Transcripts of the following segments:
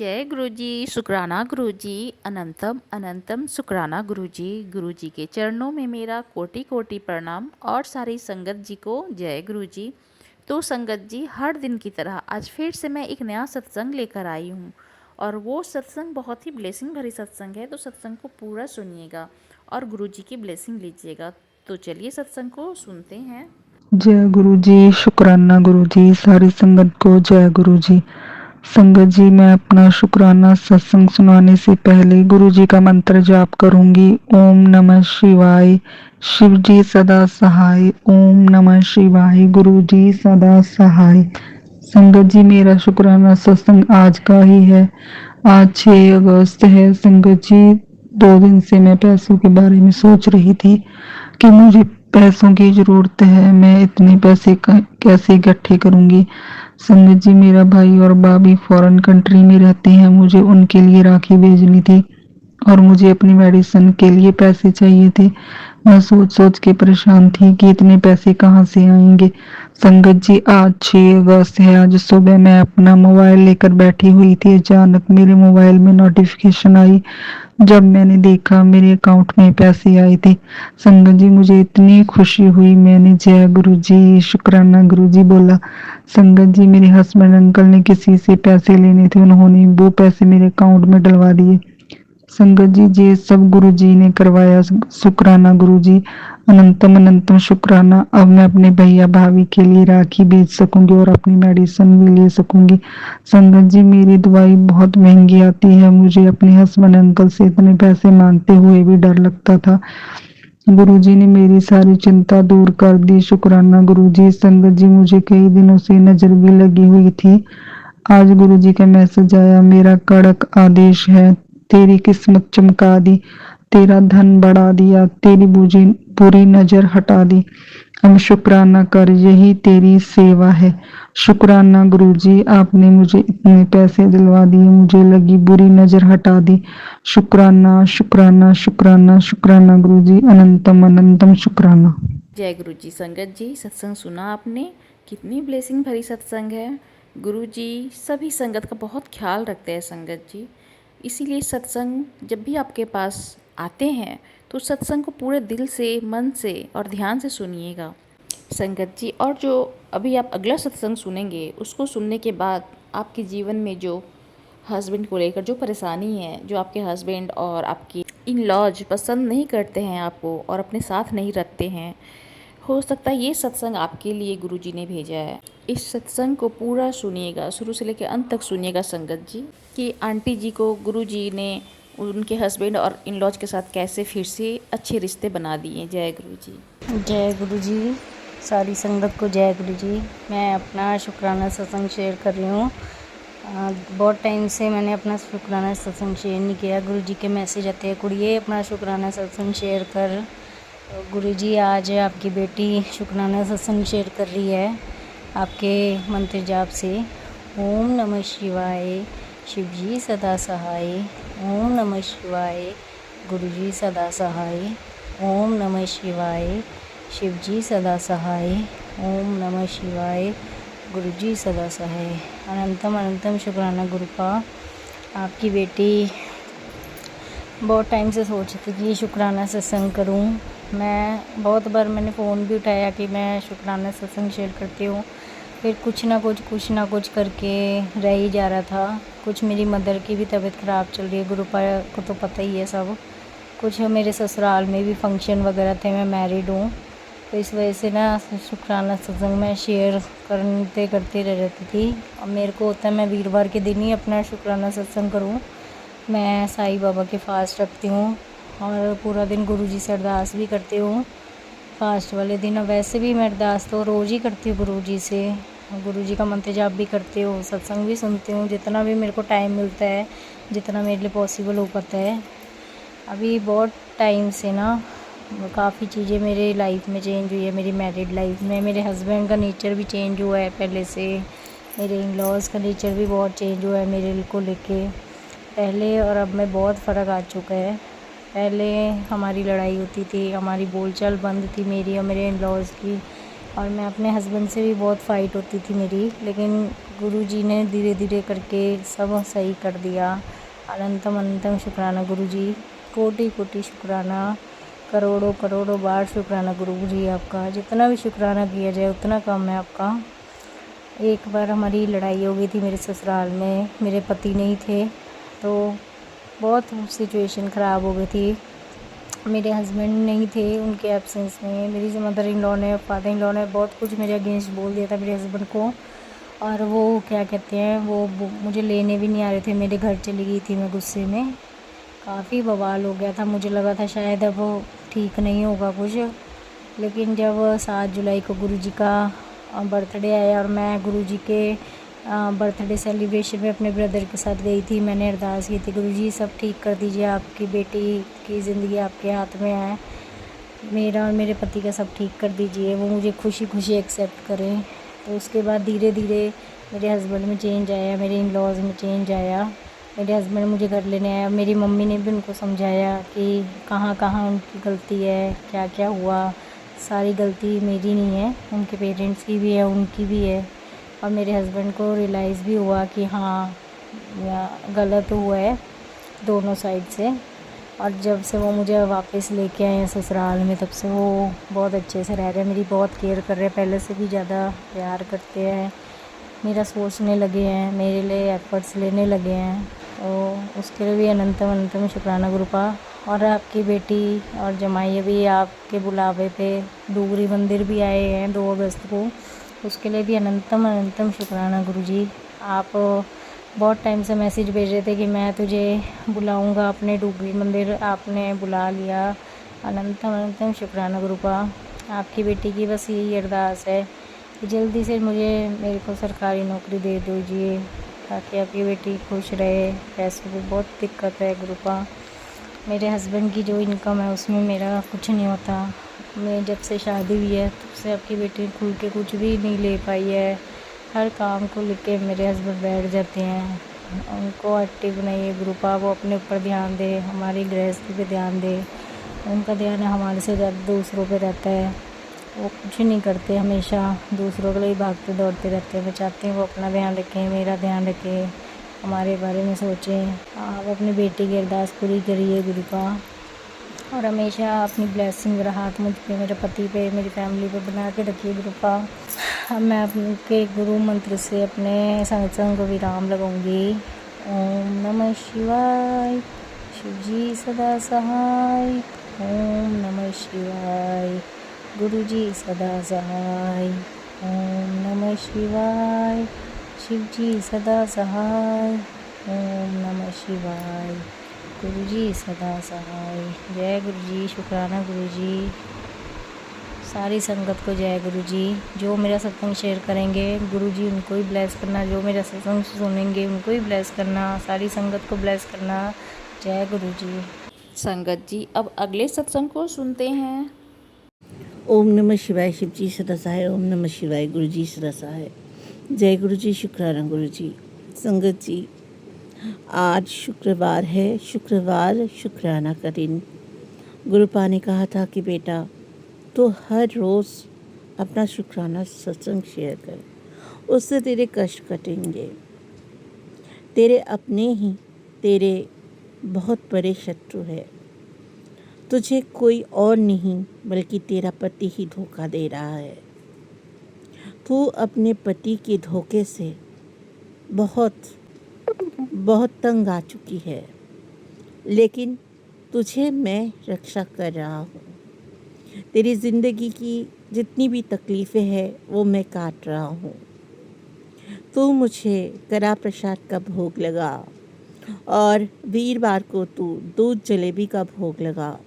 जय गुरुजी, शुक्राना गुरुजी, अनंतम अनंतम शुक्राना गुरुजी। गुरुजी के चरणों में मेरा कोटि कोटि प्रणाम और सारी संगत जी को जय गुरुजी। तो संगत जी, हर दिन की तरह आज फिर से मैं एक नया सत्संग लेकर आई हूँ और वो सत्संग बहुत ही ब्लेसिंग भरी सत्संग है। तो सत्संग को पूरा सुनिएगा और गुरुजी की ब्लेसिंग लीजिएगा। तो चलिए सत्संग को सुनते हैं। जय गुरु जी, शुक्राना गुरु जी, सारी संगत को जय गुरु जी। संगत जी, मैं अपना शुक्राना सत्संग सुनाने से पहले गुरु जी का मंत्र जाप करूंगी। ओम नमः शिवाय, शिव जी सदा सहाय। ओम नमः शिवाय, गुरु जी सदा सहाय। संगत जी, मेरा शुक्राना सत्संग आज का ही है। आज 6 अगस्त है। संगत जी, 2 दिन से मैं पैसों के बारे में सोच रही थी कि मुझे पैसों की ज़रूरत है, मैं इतने पैसे कैसे इकट्ठे करूँगी। संगत जी, मेरा भाई और भाभी फॉरेन कंट्री में रहते हैं, मुझे उनके लिए राखी भेजनी थी और मुझे अपनी मेडिसिन के लिए पैसे चाहिए थे। मैं सोच सोच के परेशान थी कि इतने पैसे कहाँ से आएंगे। संगत जी, आज 6 अगस्त है। आज सुबह मैं अपना मोबाइल लेकर बैठी हुई थी, अचानक मेरे मोबाइल में नोटिफिकेशन आई। जब मैंने देखा मेरे अकाउंट में पैसे आए थे। संगत जी, मुझे इतनी खुशी हुई, मैंने जय गुरु जी, शुक्राना गुरु जी बोला। संगत जी, मेरे हस्बैंड अंकल ने किसी से पैसे लेने थे, उन्होंने वो पैसे मेरे अकाउंट में डलवा दिए। संगत जी, ये सब गुरु जी ने करवाया। शुक्राना गुरु जी, अनंतम अनंतम शुक्राना। अब मैं अपने भैया भाभी के लिए राखी भेज सकूंगी और अपनी मेडिसिन भी ले सकूंगी। संगत जी, मेरी दवाई बहुत महंगी आती है, मुझे अपने हस्बैंड अंकल से इतने पैसे मांगते हुए भी डर लगता था। गुरुजी ने मेरी सारी चिंता दूर कर दी। शुक्राना गुरुजी। संगत जी, मुझे कई दिनों से नजर भी लगी हुई थी। आज गुरुजी का मैसेज आया, मेरा कड़क आदेश है, तेरी किस्मत चमका दी, तेरा धन बढ़ा दिया, तेरी बुरी नजर हटा दी। अब शुक्राना कर, यही तेरी सेवा है। शुक्राना गुरुजी, आपने मुझे इतने पैसे दिलवा दिए, मुझे लगी बुरी नजर हटा दी। शुक्राना शुक्राना शुक्राना शुक्राना गुरुजी, अनंतम अनंतम शुक्राना। जय गुरुजी। संगत जी, सत्संग सुना आपने, कितनी ब्लेसिंग भरी सत्संग है। गुरुजी सभी संगत का बहुत ख्याल रखते हैं संगत जी। इसीलिए सत्संग जब भी आपके पास आते हैं तो सत्संग को पूरे दिल से, मन से और ध्यान से सुनिएगा संगत जी। और जो अभी आप अगला सत्संग सुनेंगे उसको सुनने के बाद आपके जीवन में जो हस्बैंड को लेकर जो परेशानी है, जो आपके हस्बैंड और आपकी इन लॉज पसंद नहीं करते हैं आपको और अपने साथ नहीं रखते हैं, हो सकता है ये सत्संग आपके लिए गुरुजी ने भेजा है। इस सत्संग को पूरा सुनिएगा, शुरू से लेकर अंत तक सुनिएगा संगत जी कि आंटी जी को गुरुजी ने उनके हस्बैंड और इन लॉज के साथ कैसे फिर से अच्छे रिश्ते बना दिए। जय गुरुजी। जय गुरु जी, सारी संगत को जय गुरु जी। मैं अपना शुक्राना सत्संग शेयर कर रही हूँ। बहुत टाइम से मैंने अपना शुक्राना सत्संग शेयर नहीं किया। गुरु जी के मैसेज आते हैं, कुड़िए अपना शुक्राना सत्संग शेयर कर। तो गुरु जी, आज आपकी बेटी शुक्राना सत्संग शेयर कर रही है आपके मंत्र जाप से। ओम नमः शिवाय, शिव जी सदा सहाय। ओम नमः शिवाय, गुरु जी सदा सहाय। ओम नमः शिवाय, शिव जी सदा सहाय। ओम नमः शिवाय, गुरु जी सदा सहाय। अनंतम अनंतम शुक्राना गुरु का। आपकी बेटी बहुत टाइम से सोच रही थी कि शुक्राना सत्संग करूं। मैं बहुत बार मैंने फ़ोन भी उठाया कि मैं शुक्राना सत्संग शेयर करती हूँ, फिर कुछ ना कुछ करके रह ही जा रहा था। कुछ मेरी मदर की भी तबीयत ख़राब चल रही है, गुरु को तो पता ही है सब। कुछ मेरे ससुराल में भी फंक्शन वगैरह थे, मैं मैरिड हूँ, तो इस वजह से ना शुक्राना सत्संग मैं शेयर करते रह रहती थी। अब मेरे को होता है मैं वीरवार के दिन ही अपना शुक्राना सत्संग करूँ। मैं साईं बाबा के फास्ट रखती हूँ और पूरा दिन गुरुजी से अरदास भी करती हूँ फास्ट वाले दिन। वैसे भी मैं अरदास तो रोज़ ही करती हूँ गुरुजी से, गुरुजी का मंत्र जाप भी करती हूँ, सत्संग भी सुनती हूँ, जितना भी मेरे को टाइम मिलता है, जितना मेरे लिए पॉसिबल हो पाता है। अभी बहुत टाइम से ना काफ़ी चीज़ें मेरे लाइफ में चेंज हुई है। मेरी मैरिड लाइफ में मेरे हस्बैंड का नेचर भी चेंज हुआ है पहले से, मेरे इन लॉज़ का नेचर भी बहुत चेंज हुआ है मेरे को लेके। पहले और अब में बहुत फ़र्क आ चुका है। पहले हमारी लड़ाई होती थी, हमारी बोलचाल बंद थी मेरी और मेरे इन लॉज़ की, और मैं अपने हस्बैंड से भी बहुत फ़ाइट होती थी मेरी। लेकिन गुरुजी ने धीरे धीरे करके सब सही कर दिया। अनंतम अनंतम शुक्राना गुरुजी, कोटि कोटि शुक्राना, करोड़ों करोड़ों बार शुक्राना गुरुजी आपका। जितना भी शुक्राना किया जाए उतना कम है आपका। एक बार हमारी लड़ाई हो गई थी मेरे ससुराल में, मेरे पति नहीं थे, तो बहुत सिचुएशन ख़राब हो गई थी। मेरे हस्बैंड नहीं थे, उनके एब्सेंस में मेरी मदर इन लॉ ने, फादर इन लॉ ने बहुत कुछ मेरे अगेंस्ट बोल दिया था मेरे हस्बैंड को। और वो क्या कहते हैं, वो मुझे लेने भी नहीं आ रहे थे, मेरे घर चली गई थी मैं गुस्से में। काफ़ी बवाल हो गया था, मुझे लगा था शायद अब वो ठीक नहीं होगा कुछ। लेकिन जब 7 जुलाई को गुरुजी का बर्थडे आया और मैं गुरुजी के बर्थडे सेलिब्रेशन में अपने ब्रदर के साथ गई थी, मैंने अरदास की थी, गुरुजी सब ठीक कर दीजिए, आपकी बेटी की ज़िंदगी आपके हाथ में है, मेरा और मेरे पति का सब ठीक कर दीजिए, वो मुझे खुशी खुशी एक्सेप्ट करें। तो उसके बाद धीरे धीरे मेरे हस्बैंड में चेंज आया, मेरे इन लॉज़ में चेंज आया। मेरे हस्बैंड मुझे घर लेने आया, मेरी मम्मी ने भी उनको समझाया कि कहाँ कहाँ उनकी गलती है, क्या क्या हुआ, सारी गलती मेरी नहीं है, उनके पेरेंट्स की भी है, उनकी भी है। और मेरे हस्बैंड को रियलाइज़ भी हुआ कि हाँ गलत हुआ है दोनों साइड से। और जब से वो मुझे वापस लेके आए हैं ससुराल में, तब से वो बहुत अच्छे से रह रहे हैं, मेरी बहुत केयर कर रहे हैं, पहले से भी ज़्यादा प्यार करते हैं, मेरा सोचने लगे हैं, मेरे लिए एफर्ट्स लेने लगे हैं। तो उसके लिए भी अनंतम अनंतम शुक्राना गुरुपा। और आपकी बेटी और जमाई भी आपके बुलावे पे डूगरी मंदिर भी आए हैं 2 अगस्त को, उसके लिए भी अनंतम अनंतम शुक्राना गुरुजी। आप बहुत टाइम से मैसेज भेज रहे थे कि मैं तुझे बुलाऊंगा अपने डूगरी मंदिर, आपने बुला लिया। अनंतम अनंतम शुक्राना गुरुपा। आपकी बेटी की बस यही अरदास है कि जल्दी से मेरे को सरकारी नौकरी दे दीजिए, ताकि आपकी बेटी खुश रहे। पैसों की बहुत दिक्कत है गुरुपा। मेरे हस्बैंड की जो इनकम है उसमें मेरा कुछ नहीं होता। मैं जब से शादी हुई है तब से आपकी बेटी खुल के कुछ भी नहीं ले पाई है। हर काम को लेके मेरे हस्बैंड बैठ जाते हैं, उनको एक्टिव नहीं है ग्रुपा। वो अपने ऊपर ध्यान दे, हमारी गृहस्थी पे ध्यान दे। उनका ध्यान हमारे से ज़्यादा दूसरों पे रहता है, वो कुछ नहीं करते, हमेशा दूसरों के लिए भागते दौड़ते रहते हैं। मैं चाहती हूँ वो अपना ध्यान रखें, मेरा ध्यान रखें, हमारे बारे में सोचें। आप अपनी बेटी की अरदास पूरी करिए गुरुपा, और हमेशा अपनी ब्लेसिंग मेरा हाथ मुझ पे, मेरे पति पे, मेरी फैमिली पे बना के रखिए गुरुपा। अब मैं आपके गुरु मंत्र से अपने सत्संग को विराम लगाऊंगी। ओम नमः शिवाय, शिव जी सदा सहाय। ओम नमः शिवाय, गुरु जी सदा सहाय। ओम नमः शिवाय, शिव जी सदा सहाय। ओम नमः शिवाय, गुरु जी सदा सहाय। जय गुरु जी, शुक्राना गुरु जी, सारी संगत को जय गुरु जी। जो मेरा सत्संग शेयर करेंगे गुरु जी उनको ही ब्लेस करना, जो मेरा सत्संग सुनेंगे उनको ही ब्लेस करना, सारी संगत को ब्लेस करना। जय गुरु जी। संगत जी अब अगले सत्संग को सुनते हैं। ओम नमः शिवाय, शिव जी सदा सहाय। ओम नमः शिवाय, गुरु जी सदा सहाय। जय गुरु जी, शुक्राना गुरु जी। संगत जी, आज शुक्रवार है, शुक्रवार शुक्राना का दिन। गुरुपा ने कहा था कि बेटा तो हर रोज़ अपना शुक्राना सत्संग शेयर कर, उससे तेरे कष्ट कटेंगे। तेरे अपने ही तेरे बहुत बड़े शत्रु है, तुझे कोई और नहीं बल्कि तेरा पति ही धोखा दे रहा है। तू अपने पति के धोखे से बहुत बहुत तंग आ चुकी है, लेकिन तुझे मैं रक्षा कर रहा हूँ। तेरी ज़िंदगी की जितनी भी तकलीफ़ें हैं वो मैं काट रहा हूँ। तू मुझे कड़ा प्रसाद का भोग लगा और वीरवार को तू दूध जलेबी का भोग लगा।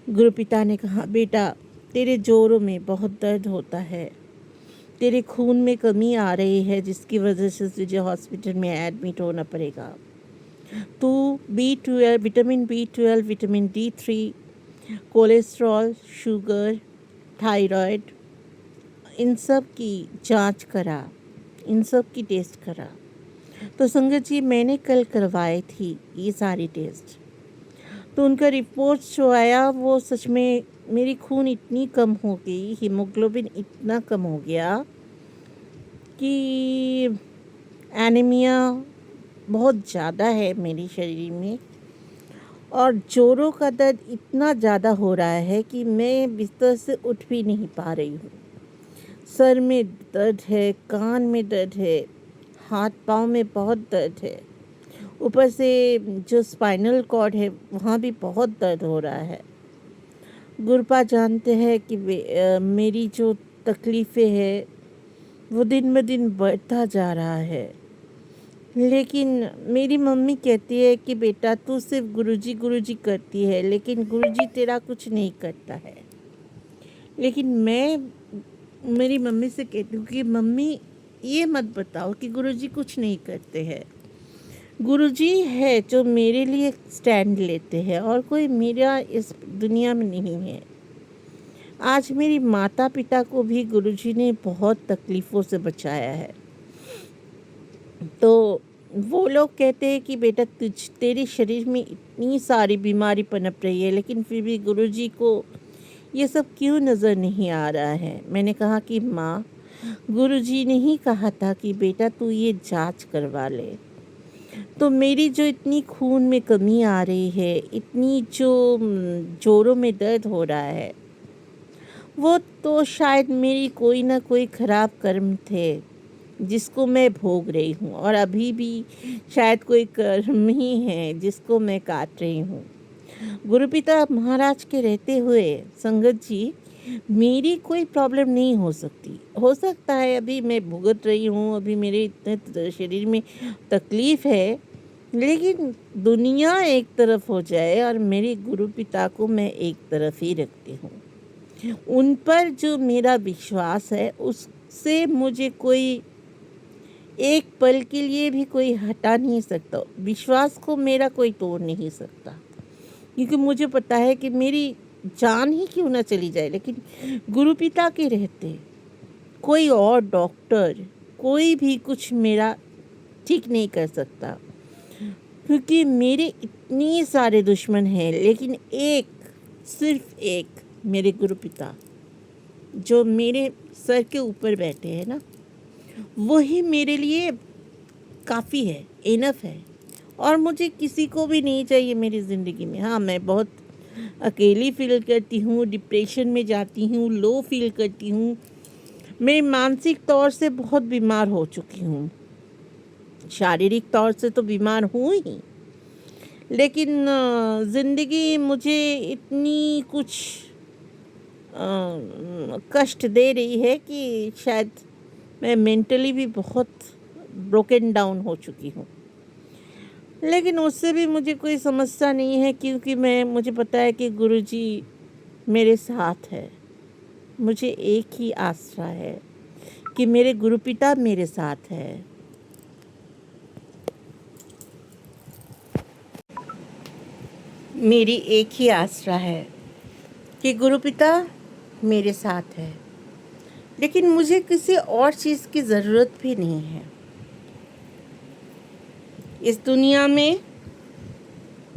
गुरुपिता ने कहा बेटा तेरे जोड़ों में बहुत दर्द होता है, तेरे खून में कमी आ रही है, जिसकी वजह से तुझे हॉस्पिटल में एडमिट होना पड़ेगा। तू B12, vitamin B12, vitamin D3, cholesterol, sugar, thyroid, इन सब की जांच करा, इन सब की टेस्ट करा। तो संगत जी मैंने कल करवाई थी ये सारी टेस्ट, तो उनका रिपोर्ट जो आया वो सच में मेरी खून इतनी कम हो गई, हीमोग्लोबिन इतना कम हो गया कि एनीमिया बहुत ज़्यादा है मेरे शरीर में और जोड़ों का दर्द इतना ज़्यादा हो रहा है कि मैं बिस्तर से उठ भी नहीं पा रही हूँ। सर में दर्द है, कान में दर्द है, हाथ पाँव में बहुत दर्द है। ऊपर से जो स्पाइनल कॉर्ड है वहाँ भी बहुत दर्द हो रहा है। गुरपा जानते हैं कि मेरी जो तकलीफ़ें हैं वो दिन ब दिन बढ़ता जा रहा है। लेकिन मेरी मम्मी कहती है कि बेटा तू सिर्फ गुरुजी करती है, लेकिन गुरुजी तेरा कुछ नहीं करता है। लेकिन मैं मेरी मम्मी से कहती हूँ कि मम्मी ये मत बताओ कि गुरुजी कुछ नहीं करते हैं। गुरुजी है जो मेरे लिए स्टैंड लेते हैं और कोई मेरा इस दुनिया में नहीं है। आज मेरी माता पिता को भी गुरुजी ने बहुत तकलीफ़ों से बचाया है। तो वो लोग कहते हैं कि बेटा तेरे शरीर में इतनी सारी बीमारी पनप रही है, लेकिन फिर भी गुरुजी को ये सब क्यों नज़र नहीं आ रहा है। मैंने कहा कि माँ, गुरुजी ने ही कहा था कि बेटा तू ये जांच करवा ले। तो मेरी जो इतनी खून में कमी आ रही है, इतनी जो जोड़ों में दर्द हो रहा है, वो तो शायद मेरी कोई ना कोई ख़राब कर्म थे जिसको मैं भोग रही हूँ, और अभी भी शायद कोई कर्म ही है जिसको मैं काट रही हूँ। गुरुपिता महाराज के रहते हुए संगत जी मेरी कोई प्रॉब्लम नहीं हो सकती। हो सकता है अभी मैं भुगत रही हूँ, अभी मेरे इतने शरीर में तकलीफ़ है, लेकिन दुनिया एक तरफ हो जाए और मेरे गुरुपिता को मैं एक तरफ ही रखती हूँ। उन पर जो मेरा विश्वास है उससे मुझे कोई एक पल के लिए भी कोई हटा नहीं सकता। विश्वास को मेरा कोई तोड़ नहीं सकता, क्योंकि मुझे पता है कि मेरी जान ही क्यों ना चली जाए, लेकिन गुरुपिता के रहते कोई और डॉक्टर कोई भी कुछ मेरा ठीक नहीं कर सकता, क्योंकि मेरे इतने सारे दुश्मन हैं, लेकिन सिर्फ एक मेरे गुरुपिता जो मेरे सर के ऊपर बैठे हैं ना, वही मेरे लिए काफ़ी है, इनफ है। और मुझे किसी को भी नहीं चाहिए मेरी ज़िंदगी में। हाँ, मैं बहुत अकेली फील करती हूँ, डिप्रेशन में जाती हूँ, लो फील करती हूँ। मैं मानसिक तौर से बहुत बीमार हो चुकी हूँ, शारीरिक तौर से तो बीमार हूँ ही, लेकिन ज़िंदगी मुझे इतनी कुछ कष्ट दे रही है कि शायद मैं मेंटली भी बहुत ब्रोकन डाउन हो चुकी हूँ। लेकिन उससे भी मुझे कोई समस्या नहीं है, क्योंकि मुझे पता है कि गुरुजी मेरे साथ है। मुझे एक ही आसरा है कि मेरे गुरुपिता मेरे साथ है। मेरी एक ही आसरा है कि गुरुपिता मेरे साथ है, लेकिन मुझे किसी और चीज़ की ज़रूरत भी नहीं है। इस दुनिया में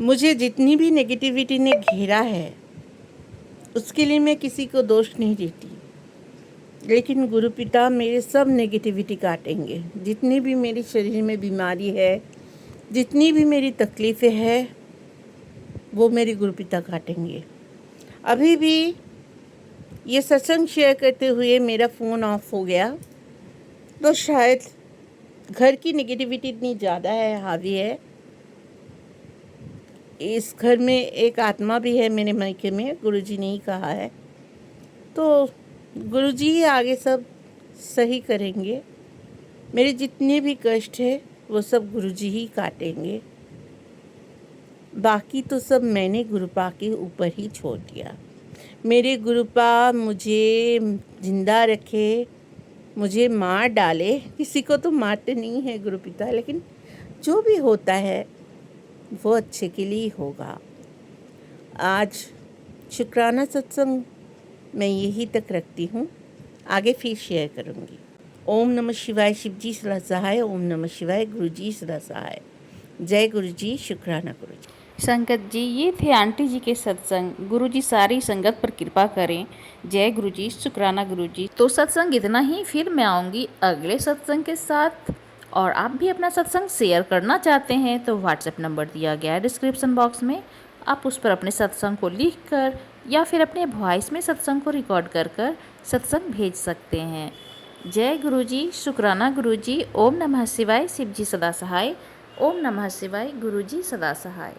मुझे जितनी भी नेगेटिविटी ने घेरा है उसके लिए मैं किसी को दोष नहीं देती, लेकिन गुरुपिता मेरे सब नेगेटिविटी काटेंगे। जितनी भी मेरे शरीर में बीमारी है, जितनी भी मेरी तकलीफ़ें हैं, वो मेरे गुरुपिता काटेंगे। अभी भी ये सत्संग शेयर करते हुए मेरा फ़ोन ऑफ हो गया, तो शायद घर की नेगेटिविटी इतनी ज़्यादा है, हावी है। इस घर में एक आत्मा भी है मेरे मायके में, गुरुजी ने ही कहा है, तो गुरुजी ही आगे सब सही करेंगे। मेरे जितने भी कष्ट है वो सब गुरुजी ही काटेंगे। बाकी तो सब मैंने गुरुपा के ऊपर ही छोड़ दिया। मेरे गुरुपा मुझे जिंदा रखे, मुझे मार डाले, किसी को तो मारते नहीं है गुरुपिता, लेकिन जो भी होता है वो अच्छे के लिए होगा। आज शुक्राना सत्संग मैं यही तक रखती हूँ, आगे फिर शेयर करूँगी। ओम नमः शिवाय, शिवजी सदा सहाय। ओम नमः शिवाय, गुरुजी सदा सहाय। जय गुरुजी, शुक्राना गुरुजी। संगत जी, ये थे आंटी जी के सत्संग। गुरु जी सारी संगत पर कृपा करें। जय गुरु जी, शुक्राना गुरु जी। तो सत्संग इतना ही, फिर मैं आऊँगी अगले सत्संग के साथ। और आप भी अपना सत्संग शेयर करना चाहते हैं तो व्हाट्सएप नंबर दिया गया है डिस्क्रिप्शन बॉक्स में। आप उस पर अपने सत्संग को लिख कर या फिर अपने वॉइस में सत्संग को रिकॉर्ड कर कर सत्संग भेज सकते हैं। जय गुरु जी, शुक्राना गुरु जी। ओम नमः शिवाय, शिव जी सदा सहाय। ओम नमः शिवाय, गुरु जी सदा सहाय।